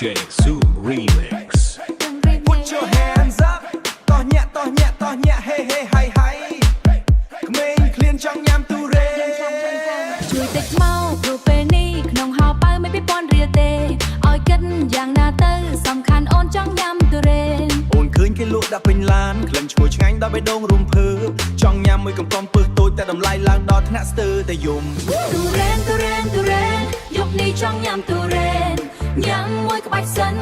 DJ Zoom Remix. Put your hands up តោះញាក់តោះញាក់តោះញាក់ hey hey hi hi ក្មេងឃ្លានចង់ញ៉ាំទូរេជួយតិចមកព្រោះពេលនេះក្នុងហោប៉ៅមិនពីពាន់រៀលទេឲ្យគិតយ៉ាងណាទៅសំខាន់អូនចង់ញ៉ាំទូរេអូនឃើញគេលក់ដាក់ពេញឡានក្លិនឈ្ងុយឆ្ងាញ់ដល់បេះដូងរួមភើចង់ញ៉ាំមួយកំប៉ុងពឹសតូចតែតម្លៃឡើងដល់ថ្នាក់ស្ទើរតែយំទូរេនទូរេនទូរេនយប់នេះចង់ញ៉ាំទូរេនញ៉ាំមួយក្បាច់សិន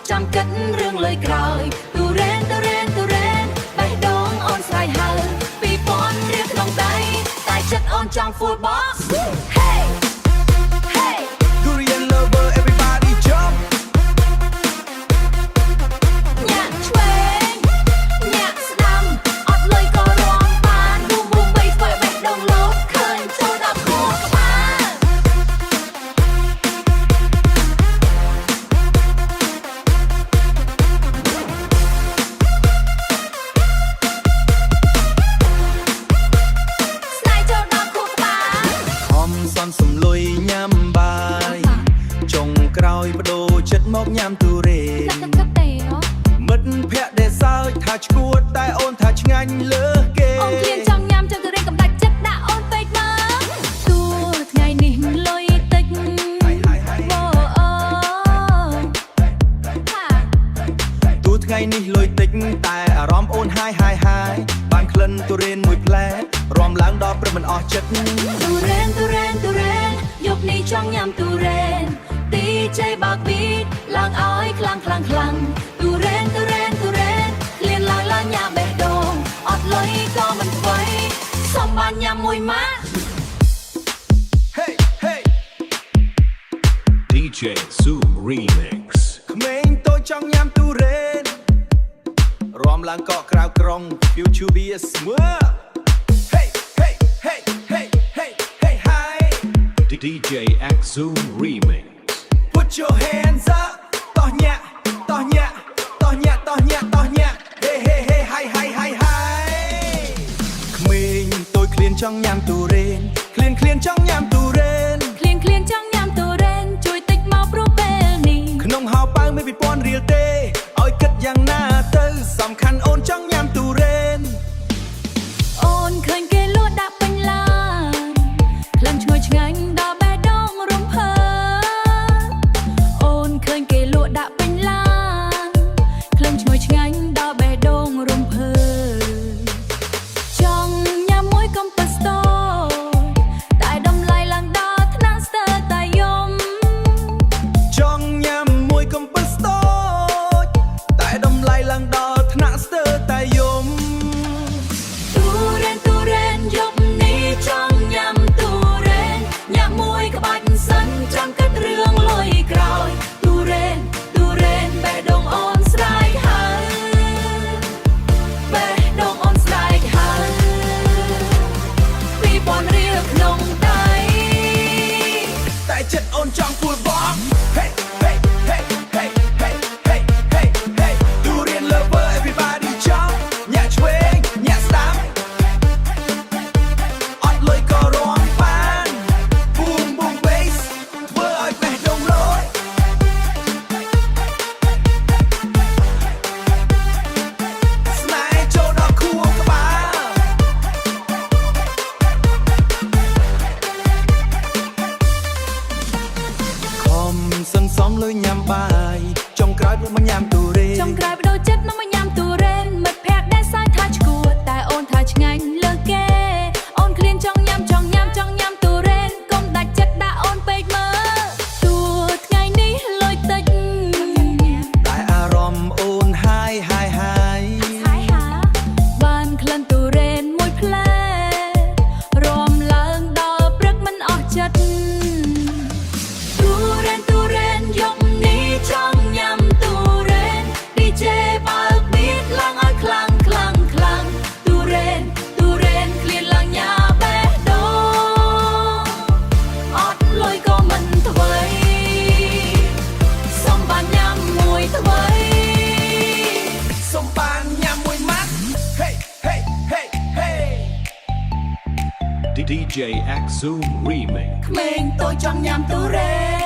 ចាំគិតរឿងលើយក្រោយទូរេនទូរេនទូរេនបេះដូងអូនស្រ័យហើ2000រៀលក្នុងដៃតែចិត្តអូនចង់ full box hey hey Durian lover everybody jump ញាក់ឆ្វេងញាក់ស្ដាំអត់លុយក៏រងបានប៊ូមប៊ូមបីធ្វើបេះដូងលោតឃើញចូលដល់ខួរក្បាលសំលុយញ៉ាំបាយចុងក្រោយបដូរចិត្តមកញ៉ាំទូរេមិត្តភក្តិដែលសើចថាឈួតតែអូនថាឆ្ងាញ់លើសគេអូនឃ្លានចង់ញ៉ាំចង់ទូរេកំដាច់ចិត្តដាក់អូនពេកមកទូថ្ងៃនេះលុយតិចទូថ្ងៃនេះលុយតិចតែអារម្មណ៍អូនហាយហាយហាយបានក្លិនទូរេនមួយផ្លែរំឡើងដល់ព្រឹកមិនអស់ចិត្តទូរេនទូរេនទូរេនយប់នេះចង់ញ៉ាំទូរេន DJ បើក beat ឡើងឲ្យខ្លាំងខ្លាំងខ្លាំងទូរេនទូរេនទូរេនលៀនឡើងឡើងញ៉ាំបេះដូងអត់លុយក៏មិនខ្វៃសុំបានញ៉ាំមួយម៉ាក់ Hey hey DJ Zoom Remix. ក្មេងតូចចង់ញ៉ាំទូរេនរំឡើងកក់ក្រៅក្រុង Future be a smooth Hey hey hey hey hey hey hi DJ X Zoom Remix. Put your hands up តោះញាក់តោះញាក់តោះញាក់តោះញាក់តោះញាក់ Hey hey hey hi hi hi hi ក្មេងតូចឃ្លានចង់ញ៉ាំទូរេនឃ្លានចង់ញ៉ាំទូរេនឃ្លានចង់ញ៉ាំទូរេនជួយតិចមកព្រោះពេលនេះក្នុងហោប៉ៅមាន2000រៀលទេឲ្យគិតយ៉ាងណាទៅសំខាន់អូនចង់ញ៉ាំទូរេនអូនឃើញគេលក់ដាក់ពេញឡានក្លិនឈ្ងុយឆ្ងាញ់ដល់បេះដូងរំភើអូនឃើញគេលក់ដាក់ពេញឡានក្លិនឈ្ងុយឆ្ងាញ់ដល់បេះដូងរំភើចង់ញ៉ាំមួយកំប៉ុស្តូតែតម្លៃឡើងដល់ថ្នាក់ស្ទើរតែយំចង់ញ៉ាំមួយកំប៉ុស្តូចតែតម្លៃឡើងដល់ថ្នាក់ស្ទើរតែយំទូរេនទូរេនយប់នេះចង់ញ៉ាំទូរេនញ៉ាំមួយក្បាច់សិនចាំគិតរឿងលុយក្រោយទូរេនទូរេនបេះដូងអូនស្រ័យហើយបេះដូងអូនស្រ័យហើយ2000រៀលក្នុងដៃតែចិត្តអូនចង់ full box Hey hey hey hey hey hey hey hey Durian lover everybody jump ញាក់ឆ្វេងញាក់ស្ដាំអត់លុយក៏រងបាន Boom boom bass ធ្វើឲ្យបេះដូងលោតស្នេហ៍ចូលដល់ខួរក្បាលខំសន្សំលុយញ៉ាំបាយចុងក្រោយព្រោះមកញ៉ាំទូរេនចុងក្រោយបដូរចិត្តមកញ៉ាំទូរេនមិត្តភក្តិដែលសើចថាឈួតតែអូនថាឆ្ងាញ់លើសគេអូនឃ្លានចង់ញ៉ាំទូរេនកុំដាច់ចិត្តដាក់អូនពេកមើលទូថ្ងៃនេះលុយតិចតែអារម្មណ៍អូនហាយហាយហាយបានក្លិនទូរេនមួយផ្លែរំឡើងដល់ព្រឹកមិនអស់ចិត្តទូរេនទូរេនយប់នេះចង់ញ៉ាំទូរេន DJ បើក beat ឡើងឲ្យខ្លាំងខ្លាំងខ្លាំងទូរេនទូរេនឃ្លានឡើងញ៉ាំបេះដូងអត់លុយក៏មិនថ្មីសុំបានញ៉ាំមួយថ្មីសុំបានញ៉ាំមួយម៉ាត់ Hey hey hey hey DJ X Zoom Remix. ក្មេងតូចចង់ញ៉ាំទូរេន